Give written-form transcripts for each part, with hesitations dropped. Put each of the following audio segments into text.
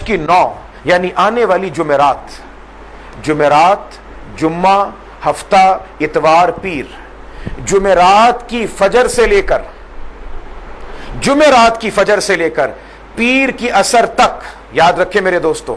کی 9 یعنی آنے والی جمعرات، جمعہ، ہفتہ، اتوار، پیر، جمعرات کی فجر سے لے کر پیر کی عصر تک، یاد رکھیں میرے دوستو،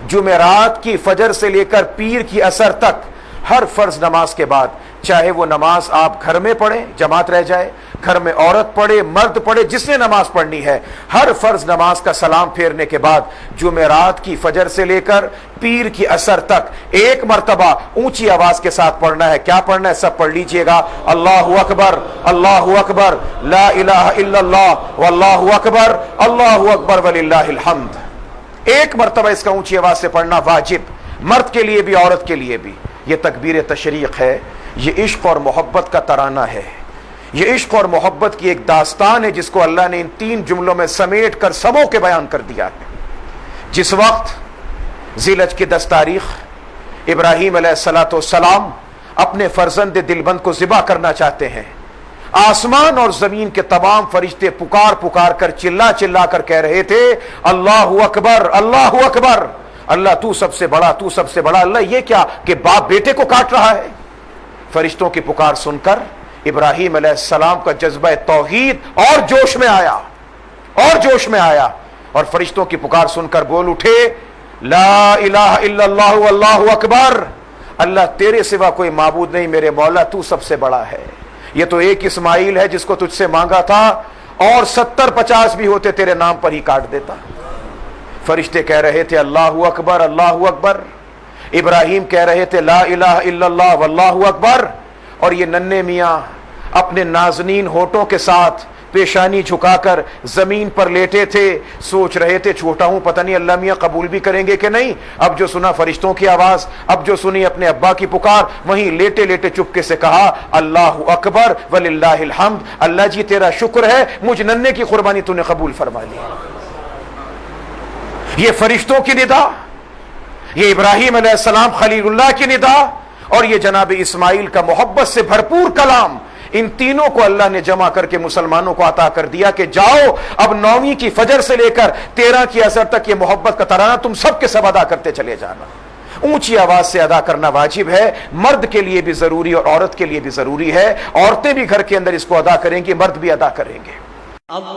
جمعرات کی فجر سے لے کر پیر کی عصر تک ہر فرض نماز کے بعد، چاہے وہ نماز آپ گھر میں پڑھیں، جماعت رہ جائے، گھر میں عورت پڑھے، مرد پڑھے، جس نے نماز پڑھنی ہے، ہر فرض نماز کا سلام پھیرنے کے بعد جمعرات کی فجر سے لے کر پیر کی عصر تک ایک مرتبہ اونچی آواز کے ساتھ پڑھنا ہے۔ کیا پڑھنا ہے؟ سب پڑھ لیجئے گا، اللہ اکبر، لا الہ الا اللہ، واللہ اکبر وللہ الحمد۔ ایک مرتبہ اس کا اونچی آواز سے پڑھنا واجب، مرد کے لیے بھی، عورت کے لیے بھی۔ یہ تکبیر تشریق ہے، یہ عشق اور محبت کا ترانہ ہے، یہ عشق اور محبت کی ایک داستان ہے جس کو اللہ نے ان 3 جملوں میں سمیٹ کر سمو کے بیان کر دیا ہے۔ جس وقت ذی الحجہ کی 10 تاریخ ابراہیم علیہ السلام اپنے فرزند دلبند کو ذبح کرنا چاہتے ہیں، آسمان اور زمین کے تمام فرشتے پکار کر چلا کر کہہ رہے تھے، اللہ اکبر، اللہ اکبر، اللہ تو سب سے بڑا، تو سب سے بڑا۔ اللہ یہ کیا کہ باپ بیٹے کو کاٹ رہا ہے؟ فرشتوں کی پکار سن کر ابراہیم علیہ السلام کا جذبہ توحید اور جوش میں آیا اور فرشتوں کی پکار سن کر بول اٹھے، لا الہ الا اللہ واللہ اکبر، اللہ تیرے سوا کوئی معبود نہیں میرے مولا، تو سب سے بڑا ہے۔ یہ تو ایک اسماعیل ہے جس کو تجھ سے مانگا تھا، اور 70-50 بھی ہوتے تیرے نام پر ہی کاٹ دیتا۔ فرشتے کہہ رہے تھے اللہ اکبر، اللہ اکبر، ابراہیم کہہ رہے تھے لا الہ الا اللہ واللہ اکبر، اور یہ ننھے میاں اپنے نازنین ہونٹوں کے ساتھ پیشانی جھکا کر زمین پر لیٹے تھے، سوچ رہے تھے چھوٹا ہوں، پتہ نہیں اللہ میاں قبول بھی کریں گے کہ نہیں۔ اب جو سنا فرشتوں کی آواز، اب جو سنی اپنے ابا کی پکار، وہیں لیٹے لیٹے چپکے سے کہا اللہ اکبر وللہ الحمد، اللہ جی تیرا شکر ہے، مجھ ننھے کی قربانی تو نے قبول فرما لی۔ یہ فرشتوں کی ندا، یہ ابراہیم علیہ السلام خلیل اللہ کی ندا، اور یہ جناب اسماعیل کا محبت سے بھرپور کلام، ان تینوں کو اللہ نے جمع کر کے مسلمانوں کو عطا کر دیا کہ جاؤ اب 9ویں کی فجر سے لے کر 13 کی عصر تک یہ محبت کا ترانہ تم سب کے سب ادا کرتے چلے جانا۔ اونچی آواز سے ادا کرنا واجب ہے، مرد کے لیے بھی ضروری اور عورت کے لیے بھی ضروری ہے۔ عورتیں بھی گھر کے اندر اس کو ادا کریں گی، مرد بھی ادا کریں گے۔